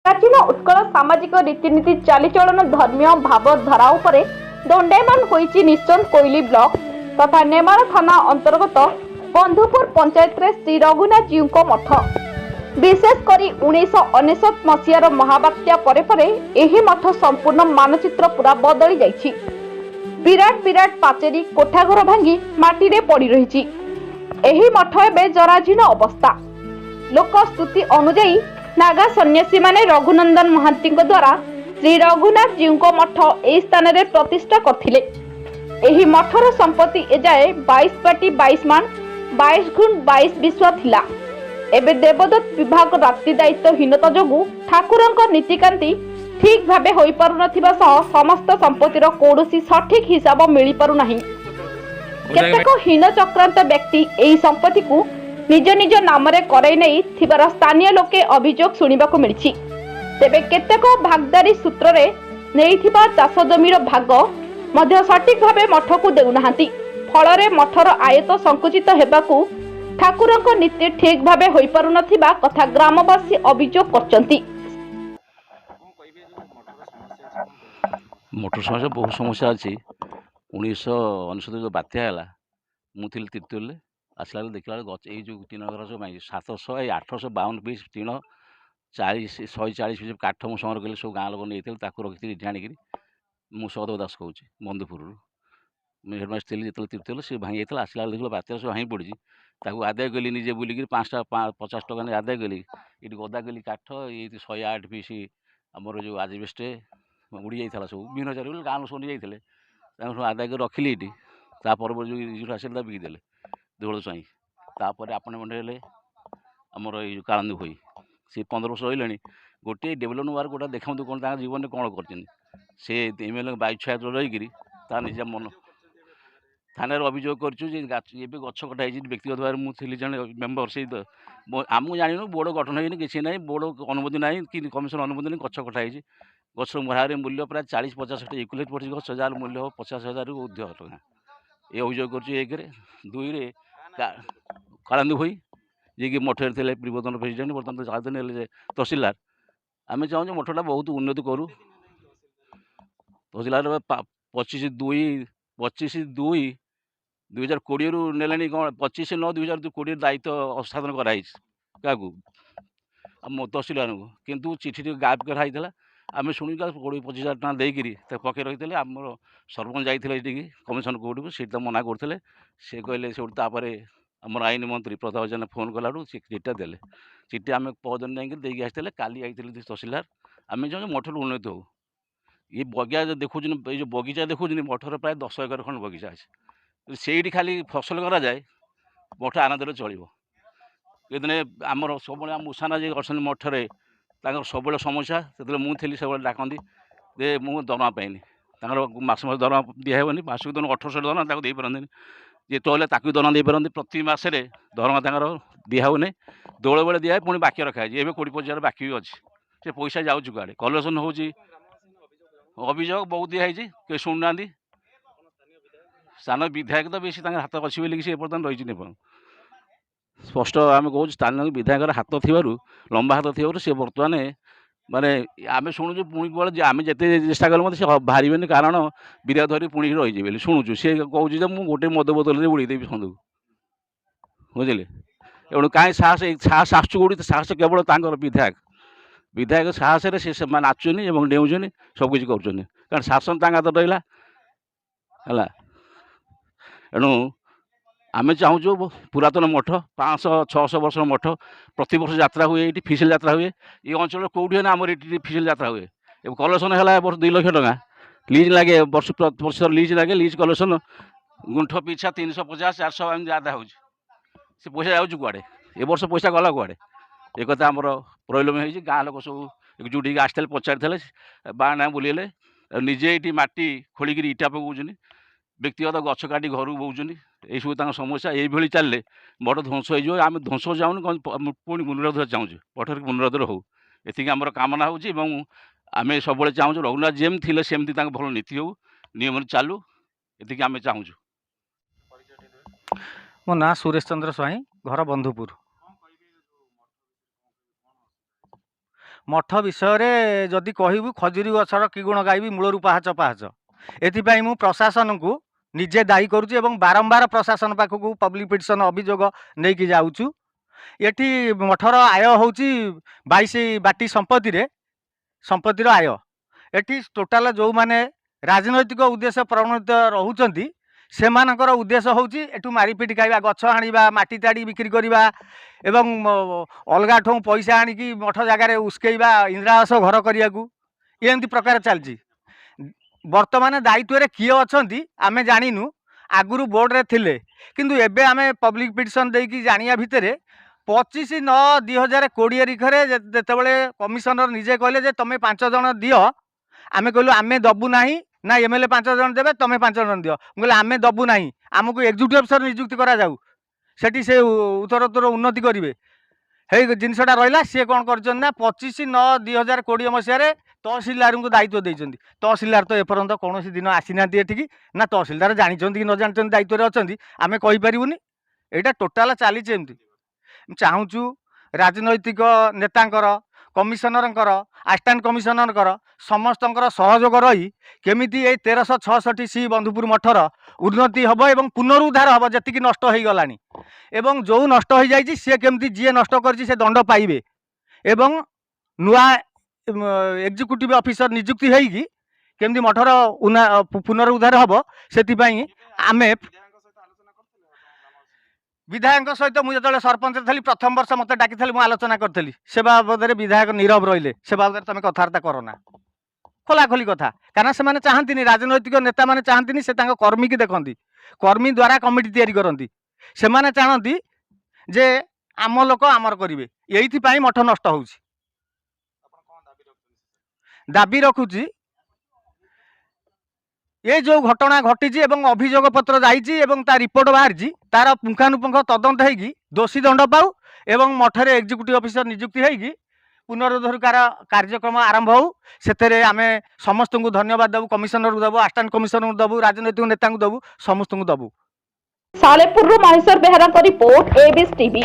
प्राचीन उत्कल सामाजिक रीतिनीति चालीचलन धर्मीय भावधारा उपरे दंडायमान होइछि निश्चल कोइली ब्लॉक तथा नेमाल थाना अंतर्गत बंधुपुर पंचायत रे श्री रघुनाथ जीव मठ। विशेषकर 1999 मसीहार महाबात्या परे परे एही मठ संपूर्ण मानचित्र पूरा बदली जाइछि। विराट विराट पाचेरी कोठाघर भांगी माटी रे पड़ी रहिछि। एही मठ एबे जराजीर्ण अवस्था। लोक स्तुति अनुଯାयी नागा सन्यासी माने रघुनंदन महांती द्वारा श्री रघुनाथ जीव मठ एही स्थान रे प्रतिष्ठा करथिले। एही मठर संपत्ति एजाए 22 पाटी 22 मान 22 गुण 22 विश्व थिला। एबे देवदत्त विभाग रात्रि दायित्वहीनता जोगु ठाकुरंक नीतिकांति ठीक भाबे होई पारु नथिबा सह समस्त संपत्तिर कोडोसी सठिक हिसाब मिली पारु नाही। केतेक हीन चक्रांत व्यक्ति एही संपत्ति को निज निज नाम रे कराई नहीं थिबार स्थानीय लोके अभियोग सुनिबाको मिलिछि। तेबे केतेक भागदारी सूत्र रे नेइथिबा चाष जमीर भाग मध्य सठिक भाबे मठ को देउनाहांती। फलरे मठर आयत संकुचित हेबाकू ठाकुरंक नीति ठीक भाबे होई पारु नथिबा कथा ग्रामवासी अभियोग करचंती। मोटर समस्या बहुत समस्या अच्छी। 1999 जो बात्या है मुझे तीर्तोल आसला देखला गच ये जो तीन घर सब 700 852 पीस तीन 140 पीस काठ मुझे संग्रह कली सब गाँ लोक नहीं रखी इठी आणिक मुझे दास कहूँ बंधुपुर हेडमास्टर थी जो तीर्तोल सी भाई जाता आसला देख बात्या सब भाई पड़ी आदाय कली निजे बुलिक 50 टका आदाय कली ये गदा कली काठ ये 108 पीस आमर जो आजबेस्ट उड़ी जाता सब विभिन्न चार गाँव लोग सब नहीं जाते सब आदाय कर रखिली ये जो आसल बिकिदेले देवल स्वाई तापर आपण मंडे आमर ये कालंदी भाई सी 15 वर्ष रही गोटे डेभलपमेंट वार्क गोटा देखा कौन जीवन में कौन कर एम एल बाई छुआ रहीकि निजा मन थाना अभियोग कर गछ कटा व्यक्तिगत भाव में मुझे जन मेम्बर से आमको जानू बोर्ड गठन होनी किसी ना बोर्ड अनुमति ना कि कमिशन अनुमति नहीं गछ कटा गछ मरारे मूल्य प्राय 40-50 इक्वलेट पड़ी गछ जार मूल्य हो 50,000 ऊर्ध टका ये अभियोग कर 2 कालंदी भाई जी कि मठे थे पूर्वतन प्रेसिडेंट बर्तमान तो जाते तहसीलदार आम चाहूँ मठटा बहुत उन्नति करूँ। तहसीलदार 25/2/2020 रु ने कौन 25/9/2020 दायित्व हस्तांतरण कराई क्या तहसीलदार को किंतु चिठी गायब कराई आम शुणुक 20-25,000 टका देकर पके रही आमर सरपंच जाते कमिशन कोर्ट को सीट मना करते से कहले से आमर आईन मंत्री प्रताप जेना फोन कलाड़ू चिट्ठा देले चिट्ठी आम पहदिन जाकि आसते काली आई तहसीलदार आम चाहूँ मठर उन्नति हो। ये बगिया देखुन ये जो बगीचा देखुन मठर प्राय 10 एकर खंड बगीचा अच्छे से खाली फसल करा जाए मठ आनंद चलो ये आमर सब मुसाना जी अच्छा मठरे सब समस्या से मुझे सब डाकती जे मु दरमा पाइनि मस दरमा दिहबनी मासक दिन 1800 दरमा दे पारती जी तोले ताकू दरमा दे पारती प्रति मसरे दरमा दिहबनी दौड़ बेले दिए पुणी बाकी रखाई ये 20-25,000 बाकी भी अच्छी से पैसा जाऊँ कड़े कलेक्शन हो अभियोग बहुत दिखाई किए शुणुना स्थानीय विधायक तो बेसी हाथ अच्छी बोलिक सी बर्तमान रही स्पष्ट आम कहूँ स्थानीय विधायक हाथ थी लंबा हाथ थी सी बर्तमान माने आम शुणुचु पुणी कल आम जिते चेषा कले मत बाहर कारण विधायक धरी पुणी रही शुणुचु सी कहूँ मुझे गोटे मद बोतल उड़ेदेवी सन्दू बुझे एणु कहीं साहस आसुड़ी साहस केवल विधायक साहस से नाचुनि डेउनी सबकि कर कारण शासन हाथ रहा है। एणु आम चाहूँ पुरातन मठ 500-600 वर्ष मठ प्रति वर्ष यात्रा हुए ये फिसेल यात्रा हुए ये अंचल कौटी ना आम ये फिसेल यात्रा हुए कलेक्शन है वर्ष 2 लाख टका लीज लगे वर्ष लीज लगे लीज कलेक्शन गुंठ पिछा 350-400 एम आदा हो पैसा जाऊँ कड़े ए वर्ष पैसा गला कड़े एक कथा आमर प्रॉब्लम हो गाँ लोक सब एकजुट आसते पचारि बाँ ना बुलेले निजे ये माटी खोलिक इटा पकाउन व्यक्तिगत गछ काटी घर बोचुन यही सब समस्या ये चलिए मठ ध्वंस होम ध्वंस चाहूँ पुणी पुनरुद्धार चाहूँ मठर पुनरुद्धार हो ये आमर कामना हो आम सब चाहूँ रघुनाथ जेम थे सेमती भल नीति हो नियम चालू ये आम चाहूँ। मो ना सुरेश चंद्र स्वाई घर बंधुपुर मठ विषय जदि कहबू खजुरी गछर कि गुण गाइबी मूलरू पाहाच पाहाच एथिपाई मु प्रशासन को निजे दायी करुच्ची एवं बारंबार प्रशासन पाखक पब्लिक पिटिशन अभियोग नहीं जाऊँ। एटी मठर आय हूँ 22 बाटी संपत्तिर आय एटी टोटाल जो माने राजनैतिक उद्देश्य प्रणोदित रोचंती से मानकर उद्देश्य हूँ एठू मारिपिट खाइबा गछ हाणिबा माटी ताड़ी बिक्री करवा एवं अलगा ठों पैसा आनिकी मठ जगार उस्केइबा इंदिरा आवास घर करने को एमती प्रकार चलती। वर्तमान दायित्व रे किए अछंती आमे जानिनु आगुरु बोर्ड रे थिले किंतु एबे आमे पब्लिक पिटिशन देकी जानिया भितरे 25/9/2020 रिखरे जेतेबेले कमिशनर निजे कहले जे तमे 5 जण दियो आमे कहलु आमे दबु नाही ना एमएलए 5 जण देबे तमे 5 जण दियो कहले आमे दबु नाही आमको एग्जीक्यूटिव अफसर नियुक्ति करा जाऊ सेठी से उत्तरोत्तर उन्नति करिवे हे जिनसटा रहिला सी कौन कर 25/9/2020 मसीह तहसिलदार को दायित्व देइछन्ती। तहसिलदार तो एपर्यंत कौन दिन आसीना एठिकी ना तहसिलदार जानिछन्ती कि न जानिछन्ती दायित्व रे अछन्ती आमे कहि परिबुनी। एटा टोटाल चली एमती चाहूँ राजनैतिक नेतांकर कमिशनरंकर असिस्टेंट कमिशनरंकर समस्तंकर सहयोग रही केमिति ए 1366 बंधुपुर मठर उन्नति हब एवं पुनरुद्धार हब जतिक नष्ट हो गलानी एवं जो नष्ट हो जाइए सी केमती जी नष्ट कर दंड पाइबे एवं नुआ एग्जीक्यूटिव ऑफिसर नियुक्ति होगी केमती मठर पुनरुद्धार हब से आमे विधायक सहित मुझे जो सरपंच थी प्रथम वर्ष मत डाकी मुझे आलोचना करी से बाबद विधायक नीरव रहिले से बाबद तुम कथबार्ता करना खोलाखोली कथा कारण से चाहती राजनैतिक नेता मैंने चाहती से कर्मी की देखती कर्मी द्वारा कमिटी तैयारी करती से चाहती जे आम लोक आमर करेंगे ये मठ नष्ट हो दाबी रखुची ये जो घटना घटी अभियोग पत्र जा रिपोर्ट बाहरी तार पुंखानुपुंख तदंत होगी दोषी दंड पाऊ एवं मठर एग्जीक्यूटिव ऑफिसर नियुक्ति होगी पुनरुद्धार कार्यक्रम आरंभ हो से आम समस्त को धन्यवाद देवु कमिशनर को देवु असिस्टेंट कमिशनर को देवु राजनैतिक नेता को देवु समस्त को देवु। Salepur Maheshwar Behera report ABS TV.